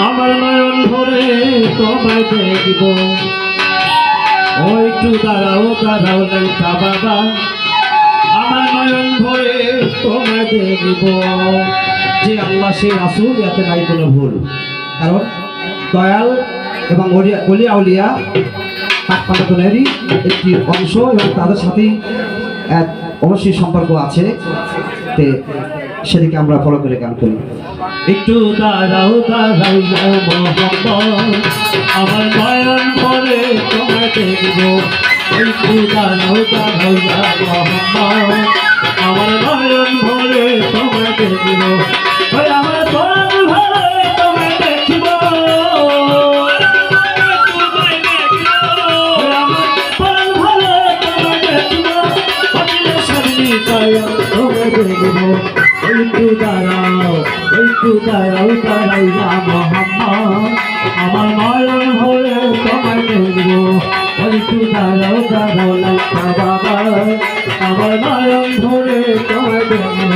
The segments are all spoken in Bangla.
আমার নয়ন ভরে তোমায় দেখব ও একটু দাঁড়াও দাঁড়াও লেখা বাবা আমার নয়ন ভরে তোমায় দেখব যে আল্লাহ সেই রাসূল এতে নাই কোনো ভুল কারণ দয়াল এবং ওলিয়া আউলিয়া পাকপান্তনেরই একটি অংশ এবং তাদের সাথেই এক অবশ্যই সম্পর্ক আছে তে সেদিকে আমরা ফলো করে গান করি একটু দাঁড়াও দাঁড়াও মোহাম্মদ আমার নয়ন ভরে তোমায় দেখব একটু দাঁড়াও দাঁড়াও মোহাম্মদ আমার নয়ন ভরে তোমায় দেখব ওই আমার প্রাণ ভরে তোমায় দেখব আমার প্রাণ ভরে তোমায় দেখব তোমায় দেখব একটু দাঁড়াও দাঁড়াও মোহাম্মদ আমার নয়ন ভরে তোমায় দেখব একটু দাঁড়াও দাঁড়াও লেখা বাবা আমার নয়ন ভরে তোমায় দেখব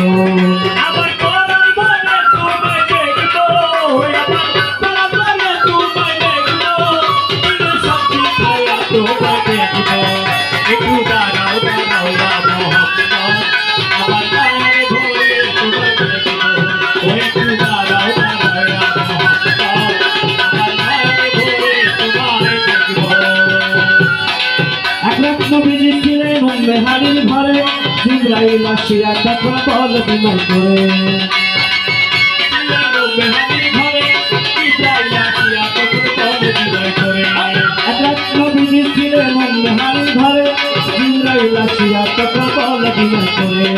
মেহারির ঘরে জিবরাইল আসিয়া তখন বল বিমান করে মেহারির ঘরে জিবরাইল আসিয়া তখন বল বিমান করে এক নবীজি ছিলেন মেহারির ঘরে জিবরাইল আসিয়া তখন বল বিমান করে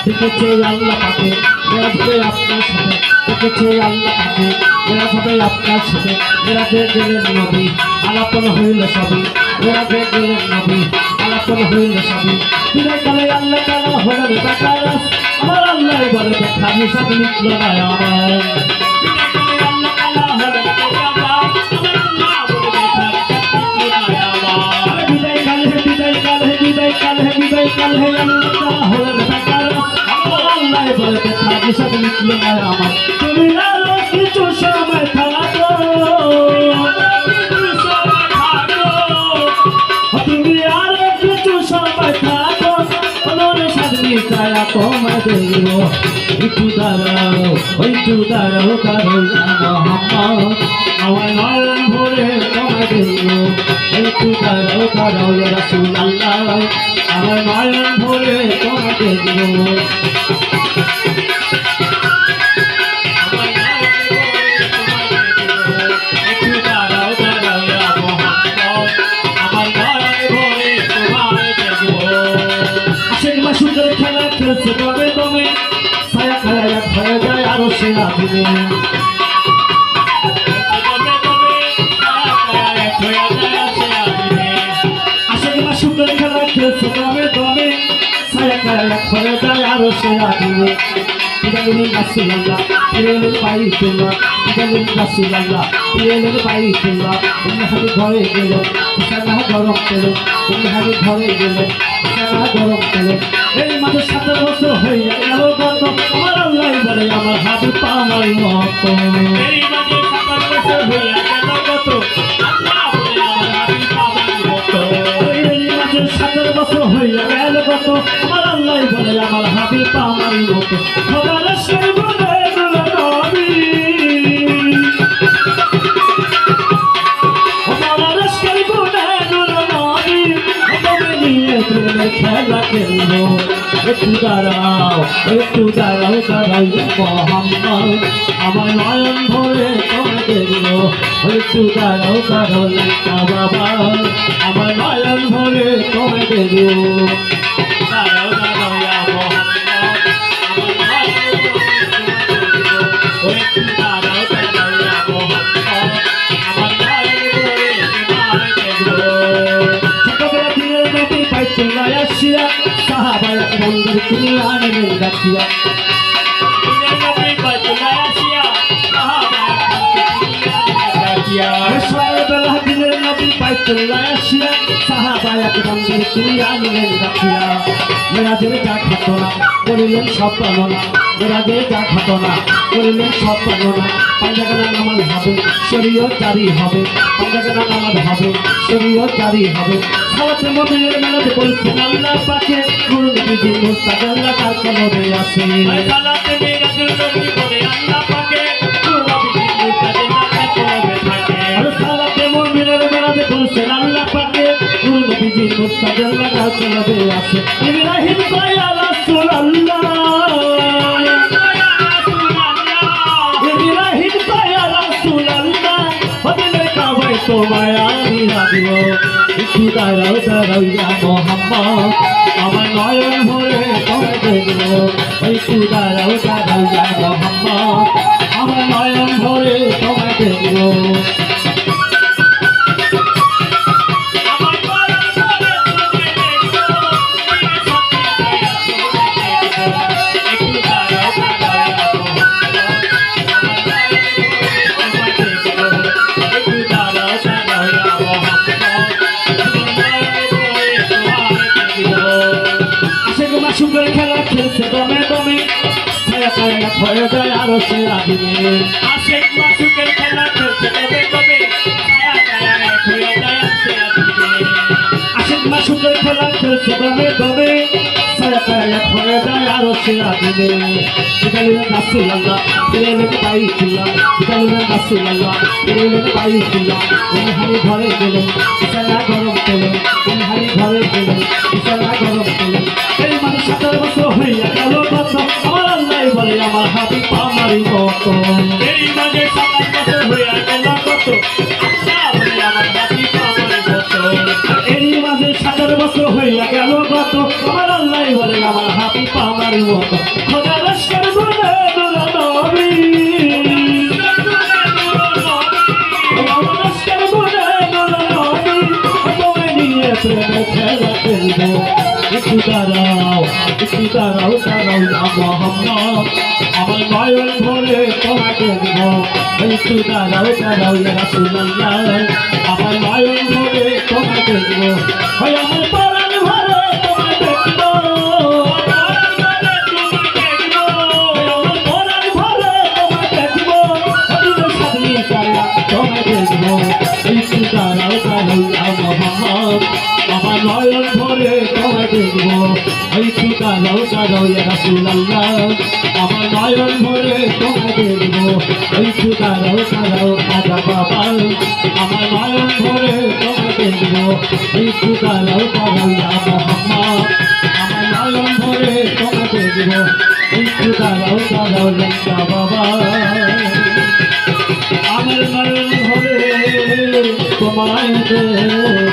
দেখেছে আল্লাহ পাকে মেরাজে আপনার সাথে দেখেছে আল্লাহ পাকে মেরাজে আপনার সাথে মেরাজে গেলেন নবী আলাপন হইল সবই মেরাজে গেলেন নবী আলাপন হইল সবই বিদায় কালে আল্লাহ তাআলা হলেন বেকারাস আমার আল্লাহ বলে দেখা হিসাব নিকল না আমার বিদায় কালে আল্লাহ তাআলা হলেন বেকারাস আমার আল্লাহ বলে দেখা বিদায় কালে আল্লাহ তাআলা হলেন বেকারাস আমার আল্লাহ বলে দেখা হিসাব নিকল না আমার তুমি আরো কিছু সময় থাকো তুমি আরো কিছু সময় থাকো তোমায় দেখব একটু দাঁড়াও মোহাম্মদ আমার নয়ন ভরে তোমায় দেখব একটু দাঁড়াও ইয়া রাসূলুল্লাহ আমার নয়ন ভরে তোমায় দেখব খেলা খেলছে তবে তুমি ছায়া খায়া হয়ে যায় আরো সে আদিনে আশেক মাসুকের খেলা খেলছে তবে তুমি ছায়া খায়া হয়ে যায় আরো সে আদিনে ইদালিন রাসূলুল্লাহ ইদালিন বাইতুল্লাহ ইদালিন রাসূলুল্লাহ ইদালিন বাইতুল্লাহ উম্মহাদি ঘরে গেল সারা গরম পেল উম্মহাদি ঘরে গেল সারা গরম পেল এই মাঝে 7 বছর হয়ে গেল গত আমার আল্লাহ বলে আমার হাবিব আমার মতো এই মাঝে 7 বছর হয়ে গেল গত আল্লাহ বলে আমার হাবিব আমার মতো এই মাঝে 7 বছর হয়ে গেল গত আমার আল্লাহ বলে আমার হাবিব আমার মতো খবর সেই বলে নবী খবর সেই বলে নবী তুমি নিয়ে তুমি খেলা খেলবো একটু দাঁড়াও মোহাম্মদ আমার নয়ন ভরে তোমায় দেখব একটু দাঁড়াও লেখা বাবা আমার নয়ন ভরে তোমায় দেখব দাঁড়াও মোহাম্মদ আমার নয়ন ভরে একটু দাঁড়াও মোহাম্মদ আমার নয়ন ভরে তোমায় দেখব ছোটবেলা দিনের নবী বাইতুল্লাহ আসিয়া সাহাবায়ে বন্ধুর তুমি আনন্দ রাখিয়া সকালবেলা দিনের নবী বাইতুল্লাহ আসিয়া সাহাবায়ে এক বন্ধের কিনিয়া নিলেন রাখিয়া মেরাজের যা ঘটনা করিলেন সব বর্ণনা মেরাজের যা ঘটনা করিলেন সব বর্ণনা পাঞ্জাগানা নামাজ হবে শরীয়ত জারি হবে পাঞ্জাগানা নামাজ হবে শরীয়ত জারি হবে সালাতে মদিনার মেলাতে বলছেন আল্লাহ পাকে গুরু নবীজি মুস্তাফা কার কলবে আছে সালাতে মিরাজুল নবী বলে আল্লাহ পাকে গুরু নবীজি মুস্তাফা কার কলবে থাকে আর সালাতে মদিনার মেলাতে বলছেন আল্লাহ পাকে গুরু নবীজি মুস্তাফা কার কলবে আছে ইব্রাহিম কয়া রাসূলুল্লাহ ইব্রাহিম কয়া রাসূলুল্লাহ বদলে কাবায় তোমায় আমি রাখব একটু দাঁড়াও দাঁড়াও ইয়া মোহাম্মদ আমার নয়ন ভরে তোমায় দেখব একটু দাঁড়াও দাঁড়াও ইয়া মোহাম্মদ আমার নয়ন ভরে তোমায় দেখব আমার পরাণ ভরে তোমায় দেখব তুমি সত্যি দয়া তোমায় দেখব একটু দাঁড়াও দাঁড়াও আমার নয়ন ভরে তোমায় দেখব একটু দাঁড়াও দাঁড়াও আশেক মাসুকের খেলা খেলছে দমে দমে ছায়া ছায়া হয়ে যায় আরো সে রাধিবে আশেক মাসুকের খেলা খেলছে কবে কবে ছায়া ছায়া এক হয়ে যায় আসে আসবে আশেক মাসুকের খেলা খেলছে দমে দমে ছায়া ছায়া হয়ে যায় আরো সে রাধিবে বিকালিলেন রাসূলুল্লাহ বিকালিলেন বাইতুল্লাহ বিকালিলেন রাসূলুল্লাহ বিকালিলেন বাইতুল্লাহ হারি ঘরে গেলেন বিছানা গরম পেলেন হারি ঘরে গেলেন বিছানা গরম পেলেন এই মানুষ 17 বছর হইয়া গেল কত আমার আল্লাহ বলে আমার হাবিব আমারই মতো এই মাঝে 7 বছর হয়ে গেল কত আল্লাহ বলে আমার হাবিব আমার মতো এরই মাঝে 17 বছর হইয়া গেল কত আমার আল্লাহ বলে আমার হাবিব আমারই মতো খোদা লস্কর বলে নূর নবী লস্কর বলে নূর নবী তোমায় নিয়ে প্রেমে খেলা খেলবো একটু দাঁড়াও দাঁড়াও ইয়া মোহাম্মদ আমার নয়ন ভরে তোমায় দেখব একটু দাঁড়াও ইয়া রাসূলুল্লাহ আমার নয়ন ভরে তোমায় দেখব ওই আমার পরাণ ভরে তোমায় দেখব আমার পরাণ ভরে তোমায় দেখব দিনে সাদনি কায়া তোমায় দেখব একটু দাঁড়াও ইয়া মোহাম্মদ আমার নয়ন ভরে তোমায় দেখব একটু দাঁড়াও ইয়া রাসূলুল্লাহ আমার নয়ন ভরে তোমায় দেখব একটু দাঁড়াও আজা বাবা আমার নয়ন ভরে তোমায় দেখব একটু দাঁড়াও ইয়া মোহাম্মদ আমার নয়ন ভরে তোমায় দেখব একটু দাঁড়াও ইয়া বাবা আমার নয়ন ভরে তোমায় দেখব